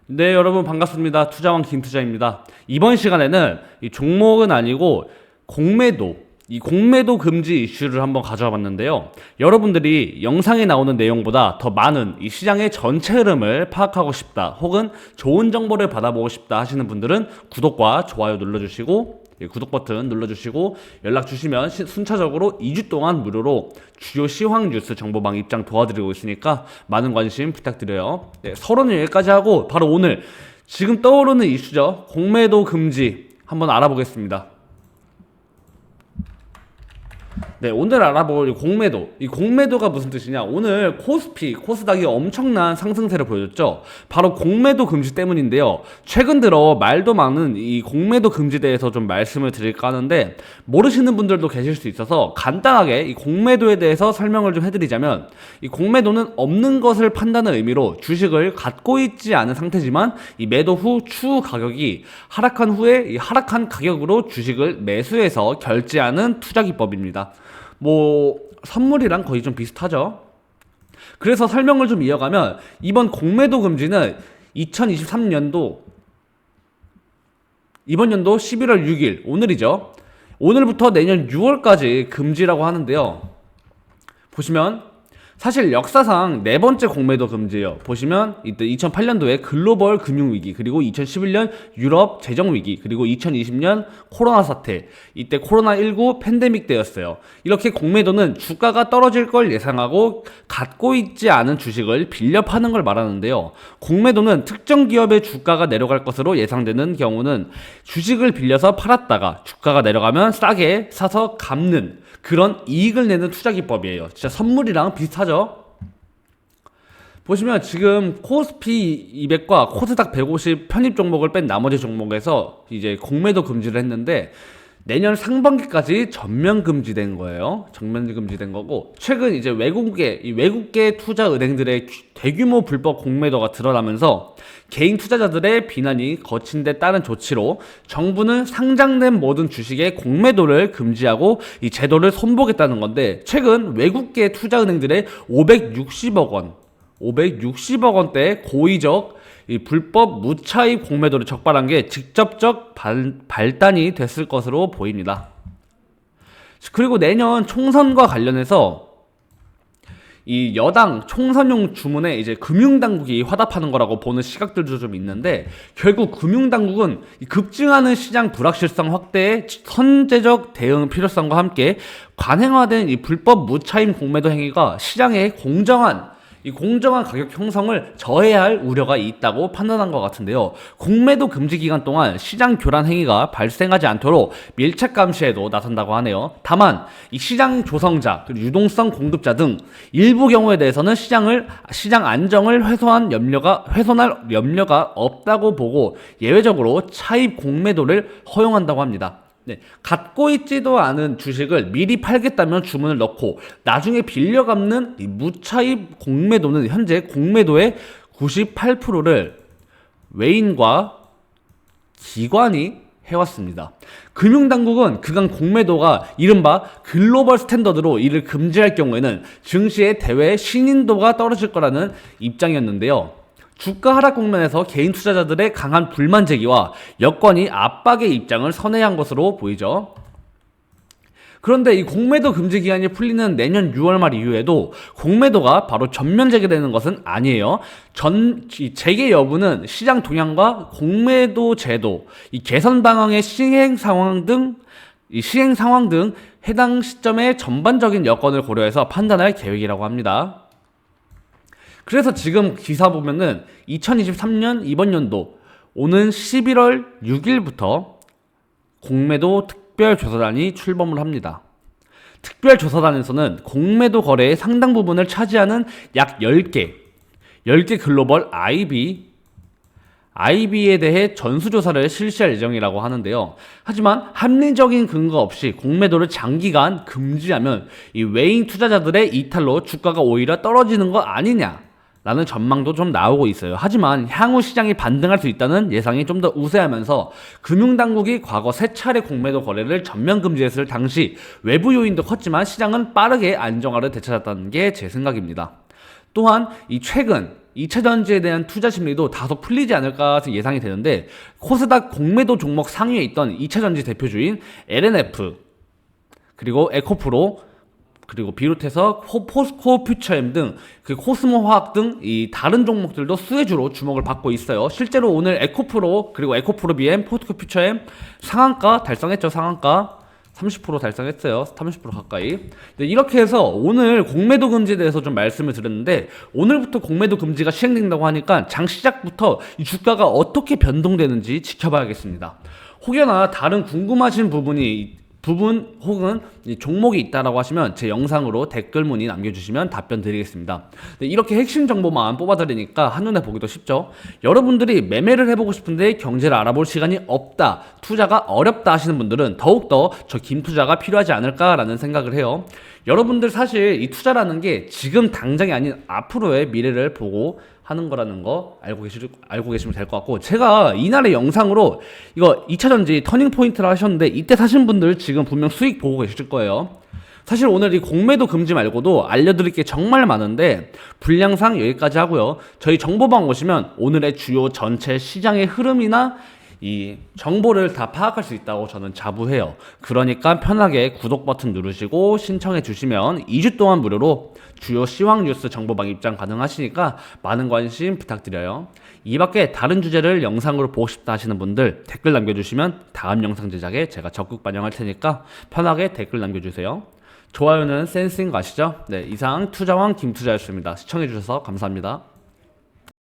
네, 여러분 반갑습니다. 투자왕 김투자입니다. 이번 시간에는 이 종목은 아니고 이 공매도 금지 이슈를 한번 가져와 봤는데요. 여러분들이 영상에 나오는 내용보다 더 많은 이 시장의 전체 흐름을 파악하고 싶다, 혹은 좋은 정보를 받아보고 싶다 하시는 분들은 구독과 좋아요 눌러주시고, 구독 버튼 눌러주시고 연락 주시면 순차적으로 2주 동안 무료로 주요 시황 뉴스 정보방 입장 도와드리고 있으니까 많은 관심 부탁드려요. 네, 서론은 여기까지 하고 바로 오늘 지금 떠오르는 이슈죠. 공매도 금지 한번 알아보겠습니다. 네, 오늘 알아볼 이 공매도가 무슨 뜻이냐? 오늘 코스닥이 엄청난 상승세를 보여줬죠. 바로 공매도 금지 때문인데요. 최근 들어 말도 많은 이 공매도 금지에 대해서 좀 말씀을 드릴까 하는데, 모르시는 분들도 계실 수 있어서 간단하게 이 공매도에 대해서 설명을 좀 해드리자면, 이 공매도는 없는 것을 판다는 의미로 주식을 갖고 있지 않은 상태지만 이 매도 후 추후 가격이 하락한 후에 이 하락한 가격으로 주식을 매수해서 결제하는 투자 기법입니다. 선물이랑 거의 좀 비슷하죠. 그래서 설명을 좀 이어가면, 이번 공매도 금지는 2023년도 이번 연도 11월 6일 오늘이죠. 오늘부터 내년 6월까지 금지라고 하는데요. 보시면 사실 역사상 네 번째 공매도 금지예요. 보시면 이때 2008년도에 글로벌 금융위기, 그리고 2011년 유럽 재정위기, 그리고 2020년 코로나 사태, 이때 코로나19 팬데믹 때였어요. 이렇게 공매도는 주가가 떨어질 걸 예상하고 갖고 있지 않은 주식을 빌려 파는 걸 말하는데요. 공매도는 특정 기업의 주가가 내려갈 것으로 예상되는 경우는 주식을 빌려서 팔았다가 주가가 내려가면 싸게 사서 갚는 그런 이익을 내는 투자 기법이에요. 진짜 선물이랑 비슷하죠? 보시면 지금 코스피 200과 코스닥 150 편입 종목을 뺀 나머지 종목에서 이제 공매도 금지를 했는데, 내년 상반기까지 전면 금지된 거예요. 전면 금지된 거고, 최근 이제 외국계 투자 은행들의 대규모 불법 공매도가 드러나면서 개인 투자자들의 비난이 거친 데 따른 조치로 정부는 상장된 모든 주식의 공매도를 금지하고 이 제도를 손보겠다는 건데, 최근 외국계 투자 은행들의 560억 원대 고의적 이 불법 무차입 공매도를 적발한 게 직접적 발단이 됐을 것으로 보입니다. 그리고 내년 총선과 관련해서 이 여당 총선용 주문에 이제 금융당국이 화답하는 거라고 보는 시각들도 좀 있는데, 결국 금융당국은 급증하는 시장 불확실성 확대에 선제적 대응 필요성과 함께 관행화된 이 불법 무차입 공매도 행위가 시장의 공정한 가격 형성을 저해야 할 우려가 있다고 판단한 것 같은데요. 공매도 금지 기간 동안 시장 교란 행위가 발생하지 않도록 밀착 감시에도 나선다고 하네요. 다만 이 시장 조성자, 그리고 유동성 공급자 등 일부 경우에 대해서는 시장 안정을 훼손할 염려가 없다고 보고 예외적으로 차입 공매도를 허용한다고 합니다. 네, 갖고 있지도 않은 주식을 미리 팔겠다면 주문을 넣고 나중에 빌려 갚는 이 무차입 공매도는 현재 공매도의 98%를 외인과 기관이 해왔습니다. 금융당국은 그간 공매도가 이른바 글로벌 스탠더드로 이를 금지할 경우에는 증시의 대외 신인도가 떨어질 거라는 입장이었는데요. 주가 하락 국면에서 개인 투자자들의 강한 불만 제기와 여건이 압박의 입장을 선회한 것으로 보이죠. 그런데 이 공매도 금지 기한이 풀리는 내년 6월 말 이후에도 공매도가 바로 전면 재개되는 것은 아니에요. 재개 여부는 시장 동향과 공매도 제도, 이 개선 방향의 시행 상황 등 해당 시점의 전반적인 여건을 고려해서 판단할 계획이라고 합니다. 그래서 지금 기사 보면은 2023년 이번 연도 오는 11월 6일부터 공매도 특별조사단이 출범을 합니다. 특별조사단에서는 공매도 거래의 상당 부분을 차지하는 약 10개 글로벌 IB에 대해 전수조사를 실시할 예정이라고 하는데요. 하지만 합리적인 근거 없이 공매도를 장기간 금지하면 이 외인 투자자들의 이탈로 주가가 오히려 떨어지는 거 아니냐 라는 전망도 좀 나오고 있어요. 하지만 향후 시장이 반등할 수 있다는 예상이 좀 더 우세하면서 금융당국이 과거 3차례 공매도 거래를 전면 금지했을 당시 외부 요인도 컸지만 시장은 빠르게 안정화를 되찾았다는 게 제 생각입니다. 또한 이 최근 2차전지에 대한 투자 심리도 다소 풀리지 않을까 예상이 되는데, 코스닥 공매도 종목 상위에 있던 2차전지 대표주인 LNF, 그리고 에코프로, 그리고 비롯해서 포스코 퓨처엠 등 그 코스모 화학 등 이 다른 종목들도 수혜주로 주목을 받고 있어요. 실제로 오늘 에코프로, 그리고 에코프로 BM, 포스코 퓨처엠 상한가 달성했죠. 상한가 30% 달성했어요. 30% 가까이. 네, 이렇게 해서 오늘 공매도 금지에 대해서 좀 말씀을 드렸는데, 오늘부터 공매도 금지가 시행된다고 하니까 장 시작부터 이 주가가 어떻게 변동되는지 지켜봐야겠습니다. 혹여나 다른 궁금하신 부분 혹은 종목이 있다라고 하시면 제 영상으로 댓글 문의 남겨주시면 답변 드리겠습니다. 네, 이렇게 핵심 정보만 뽑아드리니까 한눈에 보기도 쉽죠. 여러분들이 매매를 해보고 싶은데 경제를 알아볼 시간이 없다, 투자가 어렵다 하시는 분들은 더욱더 저 김투자가 필요하지 않을까라는 생각을 해요. 여러분들 사실 이 투자라는 게 지금 당장이 아닌 앞으로의 미래를 보고 하는 거라는 거 알고 계시면 될 것 같고, 제가 이날의 영상으로 이거 2차전지 터닝 포인트를 하셨는데 이때 사신 분들 지금 분명 수익 보고 계실 거예요. 사실 오늘 이 공매도 금지 말고도 알려드릴 게 정말 많은데 분량상 여기까지 하고요. 저희 정보방 오시면 오늘의 주요 전체 시장의 흐름이나 이 정보를 다 파악할 수 있다고 저는 자부해요. 그러니까 편하게 구독 버튼 누르시고 신청해 주시면 2주 동안 무료로 주요 시황 뉴스 정보방 입장 가능하시니까 많은 관심 부탁드려요. 이 밖에 다른 주제를 영상으로 보고 싶다 하시는 분들 댓글 남겨주시면 다음 영상 제작에 제가 적극 반영할 테니까 편하게 댓글 남겨주세요. 좋아요는 센스인 거 아시죠? 네, 이상 투자왕 김투자였습니다. 시청해주셔서 감사합니다.